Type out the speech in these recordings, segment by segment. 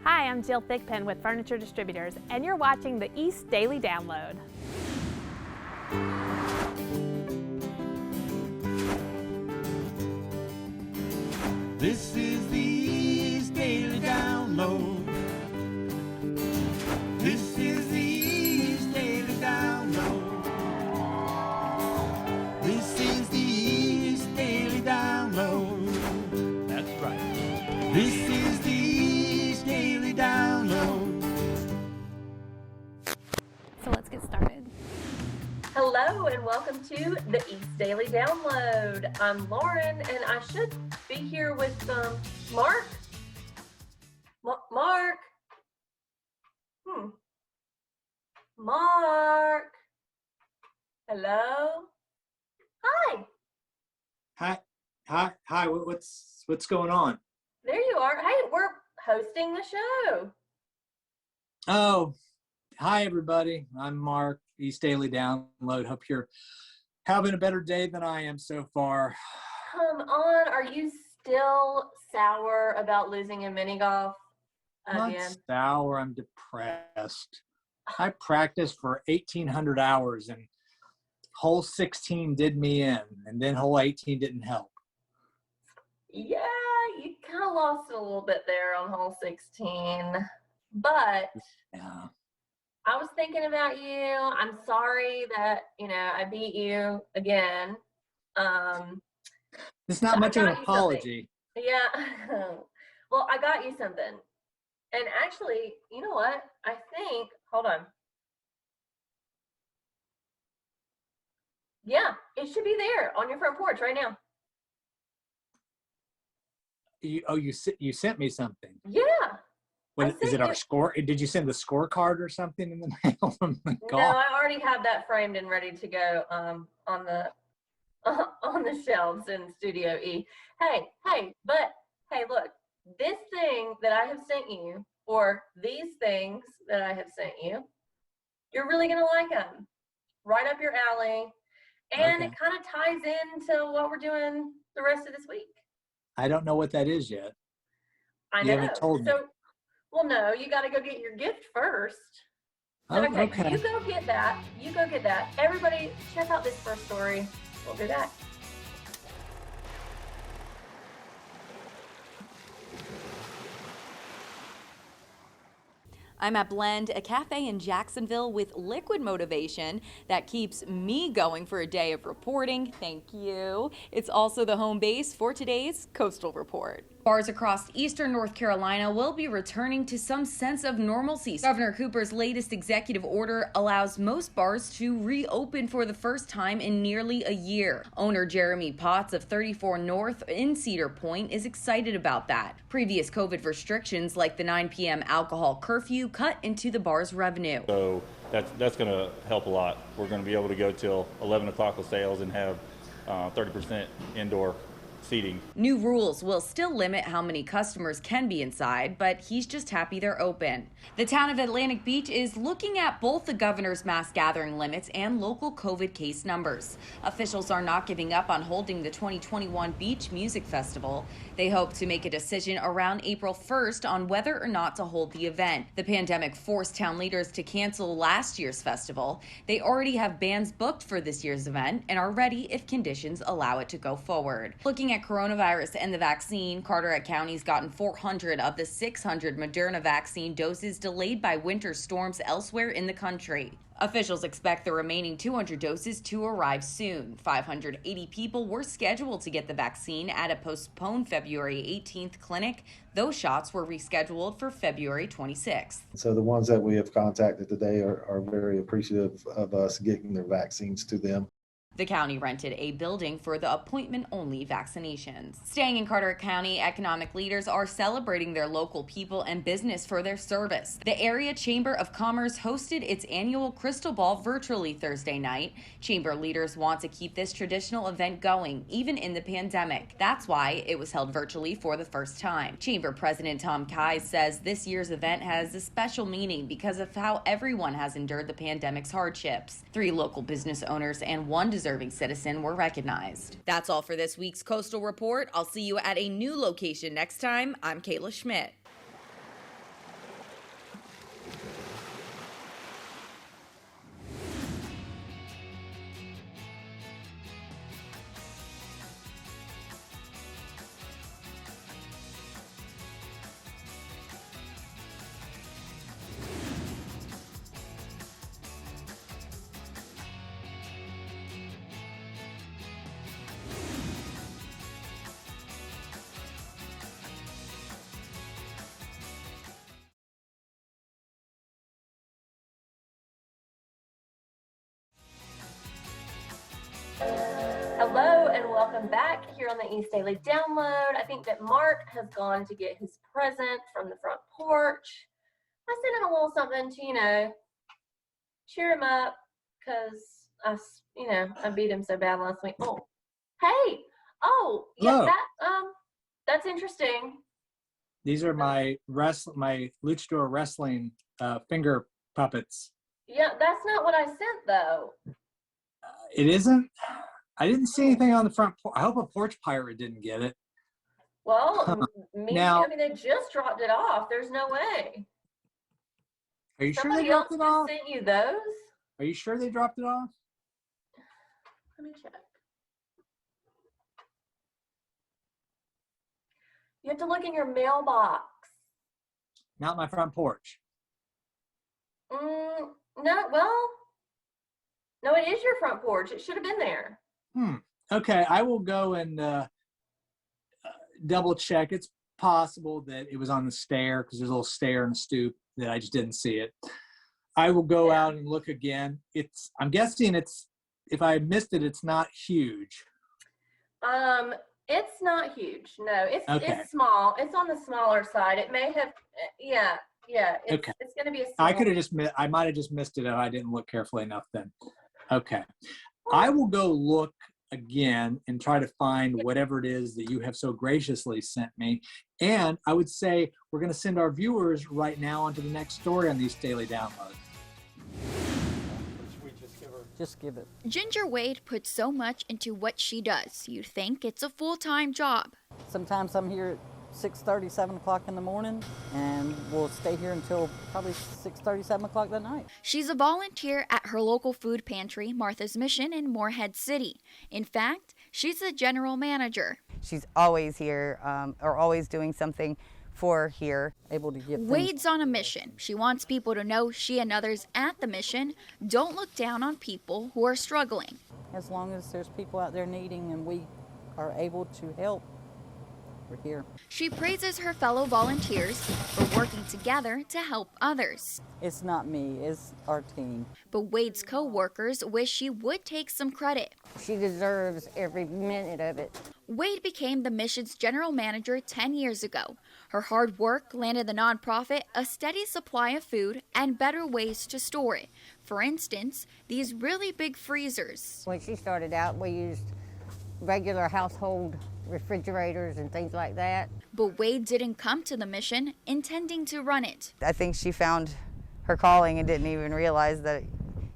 Hi, I'm Jill Thickpen with Furniture Distributors, and you're watching the East Daily Download. This is the East Daily Download. This is the East Daily Download. This is the East Daily Download. That's right. This is the East Daily Download. So let's get started. Hello and welcome to the East Daily Download. I'm Lauren and I should be here with Mark. Mark. Mark. Hello. Hi. Hi. What's going on? There you are. Hey, we're hosting the show. Oh, hi everybody. I'm Mark, East Daily Download. Hope you're having a better day than I am so far. Come on. Are you still sour about losing in mini golf Not again? sour. I'm depressed. I practiced for 1,800 hours and hole 16 did me in, and then hole 18 didn't help. Yeah, you kind of lost it a little bit there on hole 16, but Yeah. I was thinking about you. I'm sorry that, I beat you again. It's not So much I of an got you apology. Yeah. Well, I got you something. And actually, you know what? I think, hold on. Yeah, it should be there on your front porch right now. You sent me something. Yeah. Is it our score? Did you send the scorecard or something in the mail from the No, golf? I already have that framed and ready to go on the shelves in Studio E. Hey, look, this thing that I have sent you, or these things that I have sent you, you're really gonna like them. Right up your alley, and Okay. it kind of ties into what we're doing the rest of this week. I don't know what that is yet. I You know. haven't told me. Well, no, you got to go get your gift first. Oh, Okay, okay. you go get that. Everybody, check out this first story. We'll be back. I'm at Blend, a cafe in Jacksonville with liquid motivation that keeps me going for a day of reporting. Thank you. It's also the home base for today's Coastal Report. Bars across eastern North Carolina will be returning to some sense of normalcy. Governor Cooper's latest executive order allows most bars to reopen for the first time in nearly a year. Owner Jeremy Potts of 34 North in Cedar Point is excited about that. Previous COVID restrictions like the 9 p.m. alcohol curfew cut into the bar's revenue. So that's going to help a lot. We're going to be able to go till 11 o'clock with sales and have 30% indoor seating. New rules will still limit how many customers can be inside, but he's just happy they're open. The town of Atlantic Beach is looking at both the governor's mass gathering limits and local COVID case numbers. Officials are not giving up on holding the 2021 Beach Music Festival. They hope to make a decision around April 1st on whether or not to hold the event. The pandemic forced town leaders to cancel last year's festival. They already have bands booked for this year's event and are ready if conditions allow it to go forward. Looking at coronavirus and the vaccine, Carteret County's gotten 400 of the 600 Moderna vaccine doses delayed by winter storms elsewhere in the country. Officials expect the remaining 200 doses to arrive soon. 580 people were scheduled to get the vaccine at a postponed February 18th clinic. Those shots were rescheduled for February 26th. So the ones that we have contacted today are very appreciative of us getting their vaccines to them. The county rented a building for the appointment-only vaccinations. Staying in Carteret County, economic leaders are celebrating their local people and business for their service. The Area Chamber of Commerce hosted its annual Crystal Ball virtually Thursday night. Chamber leaders want to keep this traditional event going, even in the pandemic. That's why it was held virtually for the first time. Chamber President Tom Kise says this year's event has a special meaning because of how everyone has endured the pandemic's hardships. 3 local business owners and 1 deserving citizen were recognized. That's all for this week's Coastal Report. I'll see you at a new location next time. I'm Kayla Schmidt. welcome back here on the East Daily Download. I think that Mark has gone to get his present from the front porch. I sent him a little something to, cheer him up because I beat him so bad last week. Oh, hey, yeah, Hello. that's interesting. These are my luchador wrestling finger puppets. Yeah, that's not what I sent though. It isn't? I didn't see anything on the front porch. I hope a porch pirate didn't get it. Well, Now- they just dropped it off. There's no way. Are you sure Somebody they else dropped it just off? sent you those? Are you sure they dropped it off? Let me check. You have to look in your mailbox. Not my front porch. No, it is your front porch. It should have been there. Okay, I will go and double check. It's possible that it was on the stair because there's a little stair and a stoop that I just didn't see it. I will go out and look again. I'm guessing if I missed it, it's not huge. It's not huge. No, Okay. it's small. It's on the smaller side. It may have, yeah. Okay. It's going to be a small. I might have just missed it if I didn't look carefully enough then. Okay. I will go look again and try to find whatever it is that you have so graciously sent me. And I would say we're going to send our viewers right now onto the next story on these daily downloads. Just give it. Ginger Wade puts so much into what she does, you'd think it's a full-time job. Sometimes I'm here at 6:30, 7 o'clock in the morning, and we'll stay here until probably 6:30, 7 o'clock that night. She's a volunteer at her local food pantry, Martha's Mission in Morehead City. In fact, she's the general manager. She's always here, or always doing something for here. Able to give things. Wade's on a mission. She wants people to know she and others at the mission don't look down on people who are struggling. As long as there's people out there needing and we are able to help, we're here. She praises her fellow volunteers for working together to help others. It's not me, it's our team. But Wade's co-workers wish she would take some credit. She deserves every minute of it. Wade became the mission's general manager 10 years ago. Her hard work landed the nonprofit a steady supply of food and better ways to store it. For instance, these really big freezers. When she started out, we used regular household refrigerators and things like that. But Wade didn't come to the mission intending to run it. I think she found her calling and didn't even realize that,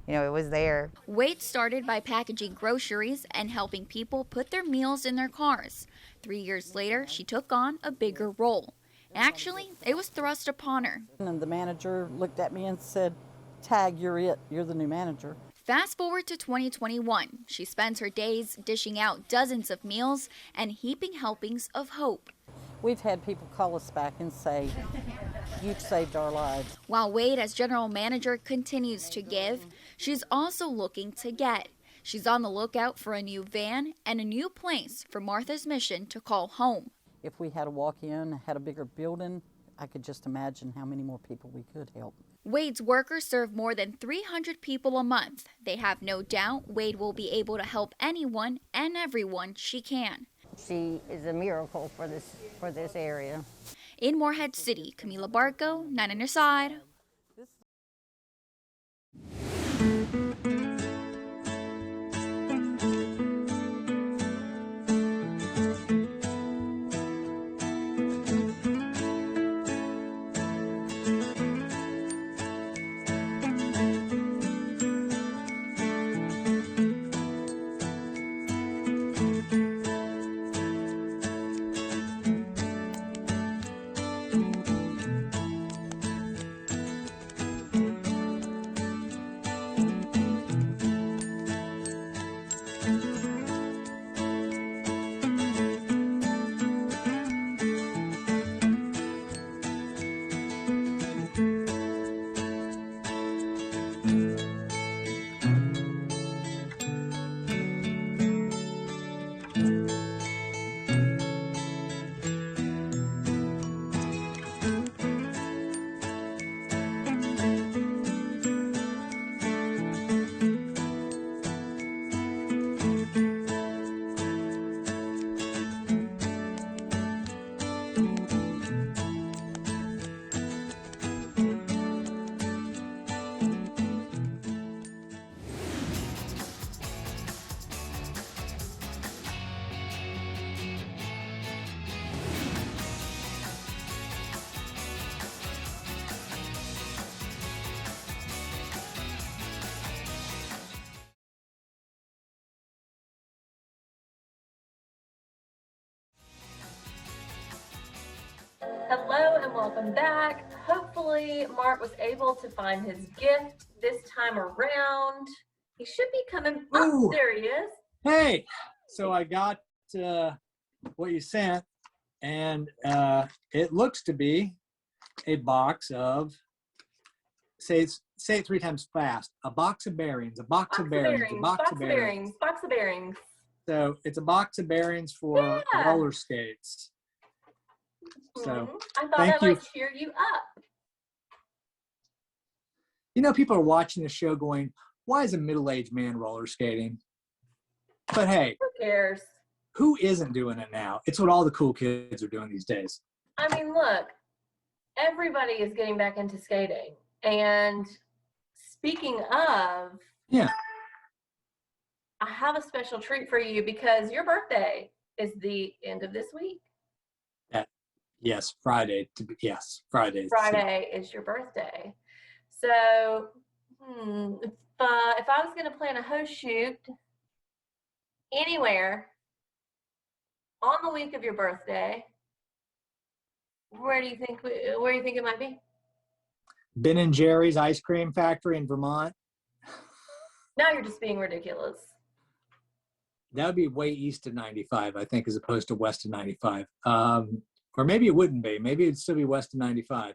it was there. Wade started by packaging groceries and helping people put their meals in their cars. 3 years later, she took on a bigger role. Actually, it was thrust upon her. And the manager looked at me and said, "Tag, you're it. You're the new manager." Fast forward to 2021. She spends her days dishing out dozens of meals and heaping helpings of hope. We've had people call us back and say, "You've saved our lives." While Wade, as general manager, continues to give, she's also looking to get. She's on the lookout for a new van and a new place for Martha's Mission to call home. If we had a walk-in, had a bigger building, I could just imagine how many more people we could help. Wade's workers serve more than 300 people a month. They have no doubt Wade will be able to help anyone and everyone she can. She is a miracle for this area. In Morehead City, Camila Barco, 9 on your side. welcome back. Hopefully Mark was able to find his gift this time around. He should be coming. Oh, there he is. Hey, so I got what you sent, and it looks to be a box of, say it 3 times fast, a box of bearings, a box of bearings, a box of bearings. Box of bearings. So it's a box of bearings for roller skates. So I thought that might cheer you up. You know, people are watching the show going, why is a middle-aged man roller skating? But hey, who cares? Who isn't doing it now? It's what all the cool kids are doing these days. I mean, look, everybody is getting back into skating. And speaking of, yeah, I have a special treat for you because your birthday is the end of this week. Yes, Friday. Friday. Friday is your birthday. So, if I was going to plan a host shoot anywhere on the week of your birthday, where do you think it might be? Ben and Jerry's ice cream factory in Vermont. Now you're just being ridiculous. That would be way east of 95, I think, as opposed to west of 95. Or maybe it wouldn't be. Maybe it'd still be west of 95.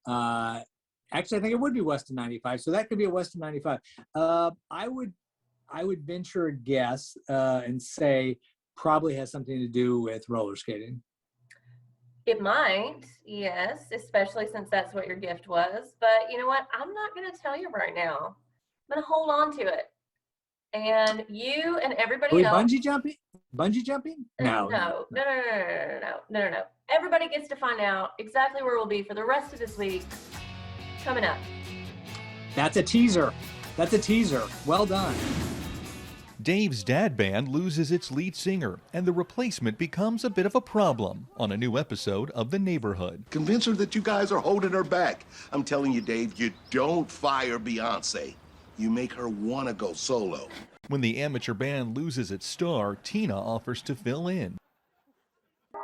Actually, I think it would be west of 95. So that could be a west of 95. I would venture a guess and say probably has something to do with roller skating. It might, yes, especially since that's what your gift was. But you know what? I'm not going to tell you right now. I'm going to hold on to it. And you and everybody else. Bungee jumping? Bungee jumping? No. Everybody gets to find out exactly where we'll be for the rest of this week coming up. That's a teaser. Well done. Dave's dad band loses its lead singer, and the replacement becomes a bit of a problem on a new episode of The Neighborhood. Convince her that you guys are holding her back. I'm telling you, Dave, you don't fire Beyonce. You make her want to go solo. When the amateur band loses its star, Tina offers to fill in.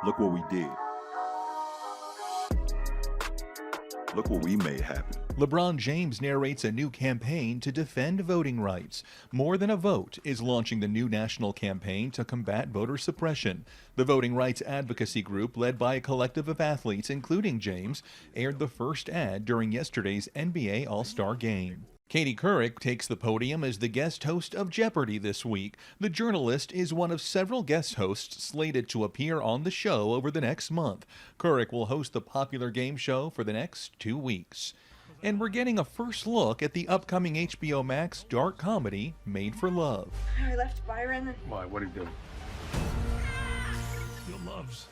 Look what we did. Look what we made happen. LeBron James narrates a new campaign to defend voting rights. More Than a Vote is launching the new national campaign to combat voter suppression. The voting rights advocacy group, led by a collective of athletes, including James, aired the first ad during yesterday's NBA All-Star Game. Katie Couric takes the podium as the guest host of Jeopardy this week. The journalist is one of several guest hosts slated to appear on the show over the next month. Couric will host the popular game show for the next 2 weeks. And we're getting a first look at the upcoming HBO Max dark comedy, Made for Love. I left Byron. Why? What did he do? Your loves.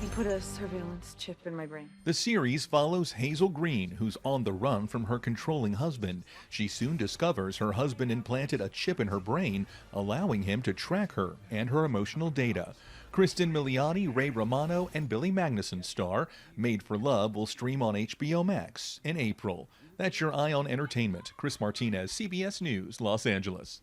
He put a surveillance chip in my brain. The series follows Hazel Green, who's on the run from her controlling husband. She soon discovers her husband implanted a chip in her brain, allowing him to track her and her emotional data. Kristen Milioti, Ray Romano, and Billy Magnuson star. Made for Love will stream on HBO Max in April. That's your Eye on Entertainment. Chris Martinez, CBS News, Los Angeles.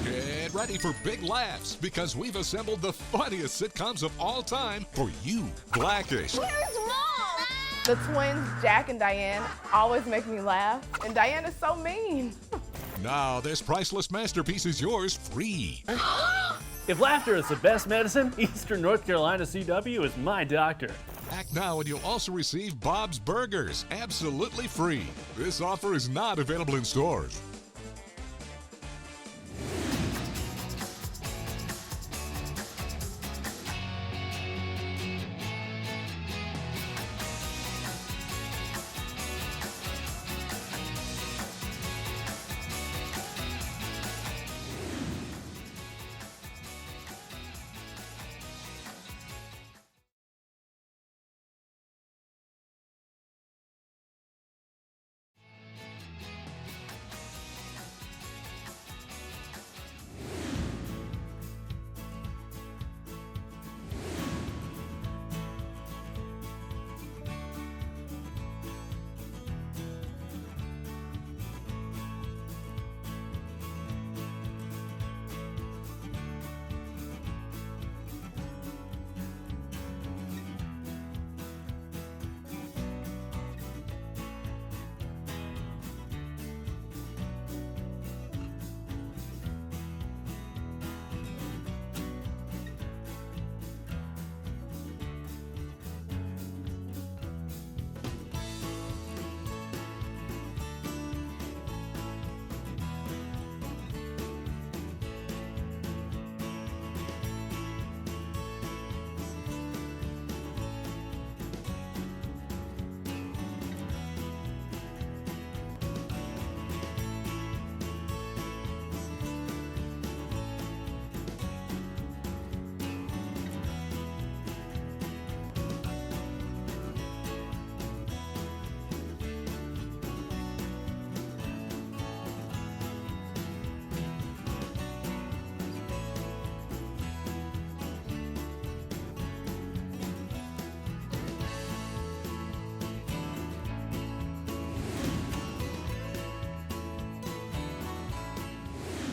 Get ready for big laughs because we've assembled the funniest sitcoms of all time for you, Blackish. Where's Mom? The twins, Jack and Diane, always make me laugh, and Diane is so mean. Now this priceless masterpiece is yours free. If laughter is the best medicine, Eastern North Carolina CW is my doctor. Act now and you'll also receive Bob's Burgers absolutely free. This offer is not available in stores.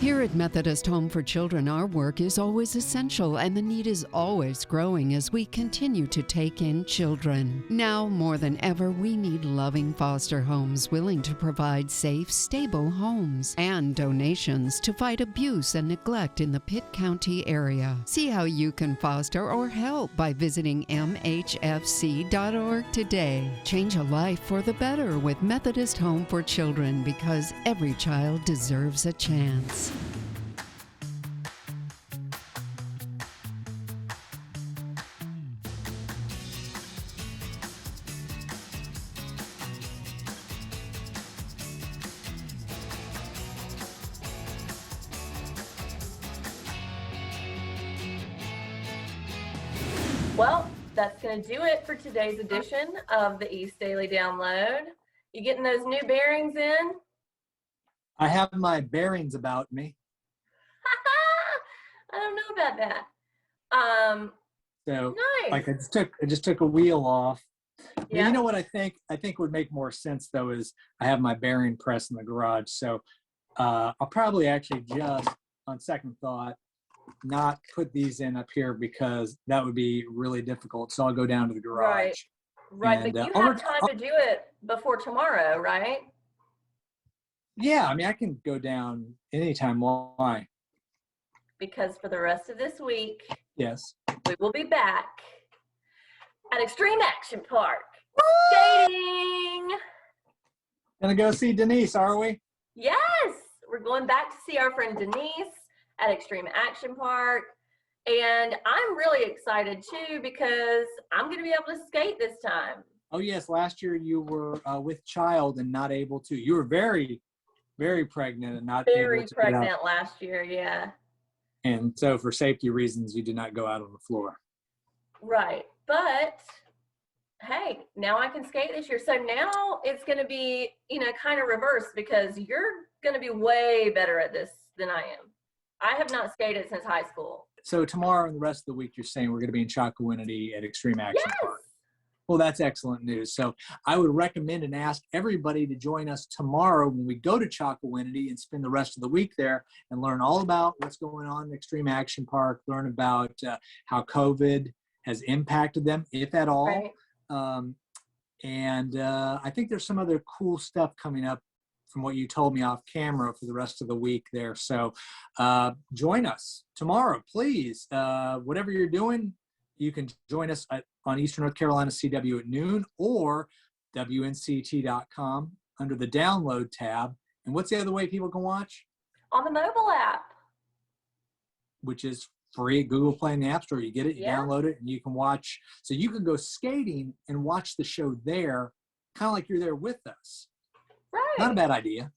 Here at Methodist Home for Children, our work is always essential and the need is always growing as we continue to take in children. Now more than ever, we need loving foster homes willing to provide safe, stable homes and donations to fight abuse and neglect in the Pitt County area. See how you can foster or help by visiting mhfc.org today. Change a life for the better with Methodist Home for Children, because every child deserves a chance. Well, that's going to do it for today's edition of the East Daily Download. You getting those new bearings in? I have my bearings about me. I don't know about that. So nice. like I just took a wheel off. Yeah. You know what I think would make more sense though is I have my bearing press in the garage. So I'll probably actually just on second thought not put these in up here because that would be really difficult. So I'll go down to the garage. Right. And, But you have time to do it before tomorrow, right? Yeah, I mean I can go down anytime. Why? Because for the rest of this week, Yes. we will be back at Extreme Action Park. Skating! Gonna go see Denise, are we? Yes! We're going back to see our friend Denise at Extreme Action Park. And I'm really excited too because I'm going to be able to skate this time. Oh yes, last year you were with child and not able to. You were very, very pregnant and not able to get pregnant out. last year, yeah. And so for safety reasons, you did not go out on the floor. Right. But hey, now I can skate this year. So now it's going to be, kind of reverse because you're going to be way better at this than I am. I have not skated since high school. So tomorrow and the rest of the week, you're saying we're going to be in Chocowinity at Extreme Action Park. Well, that's excellent news. So I would recommend and ask everybody to join us tomorrow when we go to Chocowinity and spend the rest of the week there and learn all about what's going on in Extreme Action Park, learn about how COVID has impacted them, if at all. Right. And I think there's some other cool stuff coming up from what you told me off camera for the rest of the week there. So join us tomorrow, please. Whatever you're doing, you can join us on Eastern North Carolina CW at noon, or WNCT.com under the download tab. And what's the other way people can watch? On the mobile app. Which is free at Google Play and the App Store. You get it, you Yeah. download it, and you can watch. So you can go skating and watch the show there, kind of like you're there with us. Right. Not a bad idea.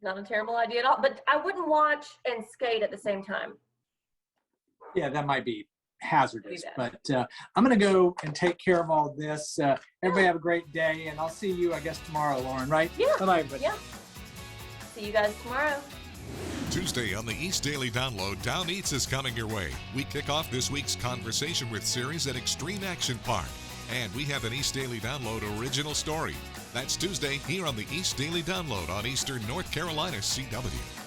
Not a terrible idea at all. But I wouldn't watch and skate at the same time. Yeah, that might be hazardous, Be but I'm going to go and take care of all this. Everybody have a great day, and I'll see you, I guess, tomorrow, Lauren, right? Yeah. Bye-bye, everybody. Yeah. See you guys tomorrow. Tuesday on the East Daily Download, Down Eats is coming your way. We kick off this week's Conversation with series at Extreme Action Park. And we have an East Daily Download original story. That's Tuesday here on the East Daily Download on Eastern North Carolina CW.